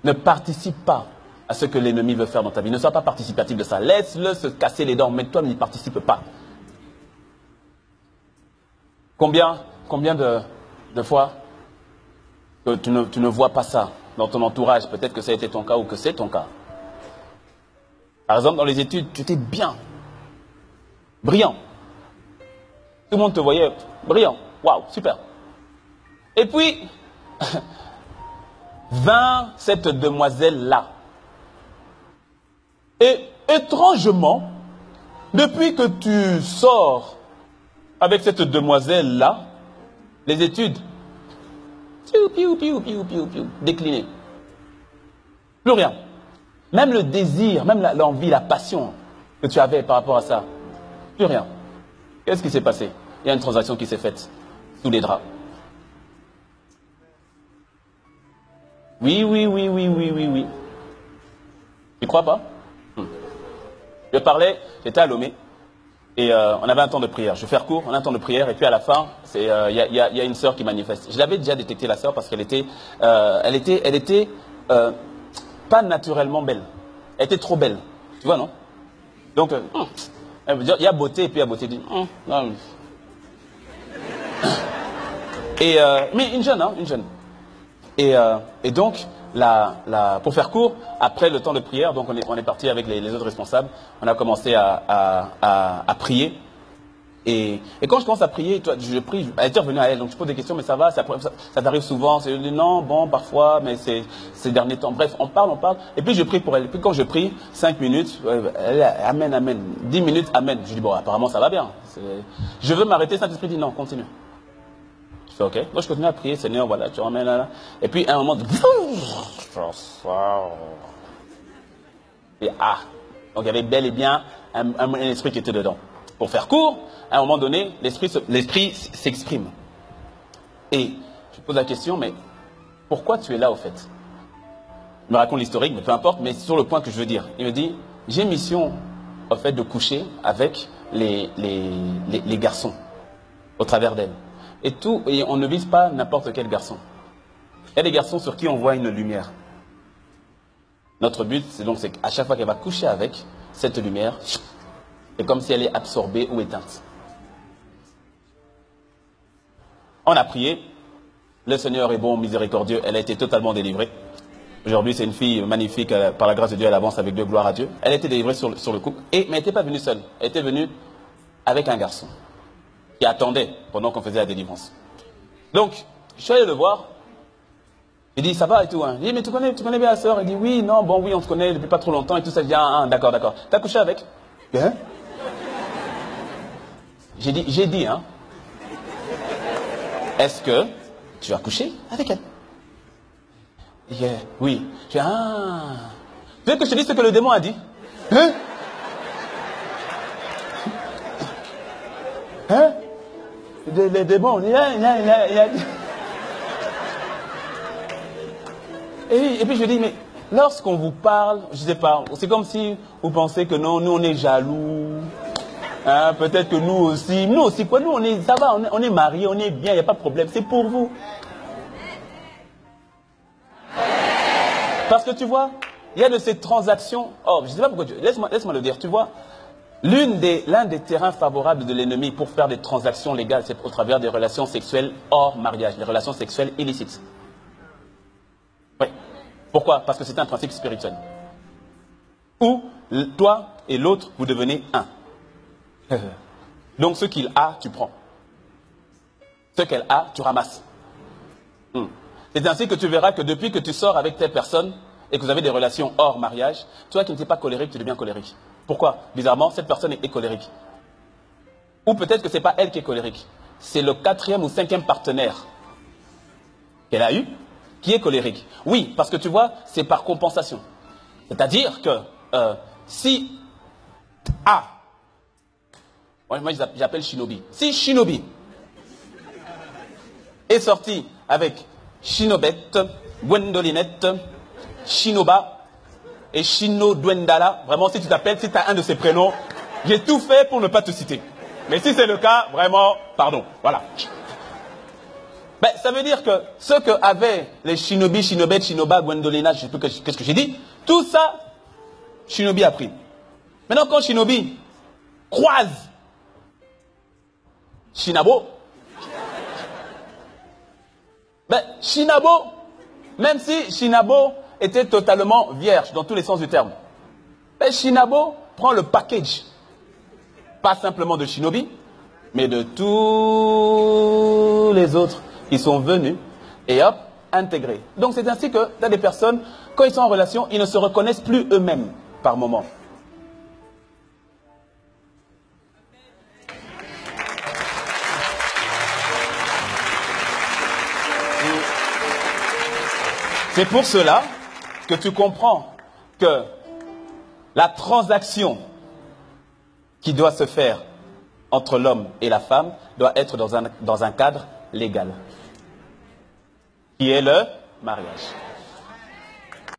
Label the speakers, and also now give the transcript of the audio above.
Speaker 1: Ne participe pas à ce que l'ennemi veut faire dans ta vie. Ne sois pas participatif de ça. Laisse-le se casser les dents, mais toi n'y participe pas. Combien de fois que tu ne vois pas ça dans ton entourage? Peut-être que ça a été ton cas ou que c'est ton cas. Par exemple, dans les études, tu étais bien, brillant. Tout le monde te voyait brillant. Waouh, super. Et puis, vint cette demoiselle-là. Et étrangement, depuis que tu sors avec cette demoiselle-là, les études, déclinées. Plus rien. Même le désir, même l'envie, la passion que tu avais par rapport à ça, plus rien. Qu'est-ce qui s'est passé? Il y a une transaction qui s'est faite sous les draps. Oui. Tu crois pas? Je parlais, j'étais à Lomé, et on avait un temps de prière. Je vais faire court, on a un temps de prière, et puis à la fin, il y a une sœur qui manifeste. Je l'avais déjà détecté, la sœur, parce qu'elle était, pas naturellement belle. Elle était trop belle, tu vois, non? Donc, il y a beauté, et puis il y a beauté. Non. Mais une jeune, hein, une jeune. Et donc, pour faire court, après le temps de prière, donc on est parti avec les autres responsables, on a commencé à prier. Et quand je commence à prier, je prie, elle était revenue à elle, donc je pose des questions, mais ça va, ça t'arrive souvent? Je dis non, bon, parfois, mais ces derniers temps. Bref, on parle, et puis je prie pour elle. Et puis quand je prie, 5 minutes, elle, amen, 10 minutes, amen. Je dis bon, apparemment ça va bien. Je veux m'arrêter, Saint-Esprit dit non, continue. Je fais ok, moi je continue à prier, Seigneur, voilà, tu ramènes là. Et puis à un moment, et donc il y avait bel et bien un esprit qui était dedans. Pour faire court, à un moment donné, l'esprit s'exprime. Et je pose la question, mais pourquoi tu es là au fait? Il me raconte l'historique, mais peu importe, mais sur le point que je veux dire. Il me dit, j'ai mission au fait de coucher avec les garçons au travers d'elle. Et on ne vise pas n'importe quel garçon. Il y a des garçons sur qui on voit une lumière. Notre but, c'est qu'à chaque fois qu'elle va coucher avec cette lumière, c'est comme si elle est absorbée ou éteinte. On a prié. Le Seigneur est bon, miséricordieux. Elle a été totalement délivrée. Aujourd'hui, c'est une fille magnifique. Par la grâce de Dieu, elle avance avec de gloire à Dieu. Elle a été délivrée sur le couple. Mais elle n'était pas venue seule. Elle était venue avec un garçon qui attendait pendant qu'on faisait la délivrance. Donc, je suis allé le voir. Il dit, ça va et tout. Hein. Je dis, mais tu connais bien la sœur? Il dit, oui, non, bon, oui, on se connaît depuis pas trop longtemps et tout ça. Je dis, d'accord. T'as couché avec? Hein? J'ai dit, hein. Est-ce que tu as couché avec elle? Oui. Je dis, tu veux que je te dise ce que le démon a dit? Hein? Hein? Le démon, il a dit. Et puis je dis, mais lorsqu'on vous parle, je ne sais pas, c'est comme si vous pensez que non, nous on est jaloux. Hein, peut-être que nous aussi quoi, nous ça va, on est mariés, on est bien, il n'y a pas de problème, c'est pour vous. Parce que tu vois, il y a de ces transactions, je ne sais pas pourquoi, laisse-moi le dire, tu vois, l'un des terrains favorables de l'ennemi pour faire des transactions légales, c'est au travers des relations sexuelles hors mariage, les relations sexuelles illicites. Oui. Pourquoi? Parce que c'est un principe spirituel. Où toi et l'autre, vous devenez un. Donc ce qu'il a, tu prends. Ce qu'elle a, tu ramasses. C'est ainsi que tu verras que depuis que tu sors avec telle personne et que vous avez des relations hors mariage, toi qui n'étais pas colérique, tu deviens colérique. Pourquoi? Bizarrement, cette personne est colérique. Ou peut-être que ce n'est pas elle qui est colérique. C'est le 4e ou 5e partenaire qu'elle a eu qui est colérique. Oui, parce que tu vois, c'est par compensation. C'est-à-dire que si moi j'appelle Shinobi. Si Shinobi est sorti avec Shinobette, Gwendolinette, Shinoba et Shino Dwendala, vraiment si tu t'appelles, si tu as un de ces prénoms, j'ai tout fait pour ne pas te citer. Mais si c'est le cas, vraiment, pardon, voilà. Ben, ça veut dire que ce que avaient les Shinobi, Shinobet, Shinoba, Gwendolina, je ne sais plus qu'est-ce que j'ai dit, tout ça, Shinobi a pris. Maintenant, quand Shinobi croise Shinabo, ben, Shinabo, même si Shinabo était totalement vierge dans tous les sens du terme, ben, Shinabo prend le package, pas simplement de Shinobi, mais de tous les autres qui sont venus et hop, intégrés. Donc c'est ainsi que dans des personnes, quand ils sont en relation, ils ne se reconnaissent plus eux-mêmes par moment. C'est pour cela que tu comprends que la transaction qui doit se faire entre l'homme et la femme doit être dans un cadre légal, qui est le mariage.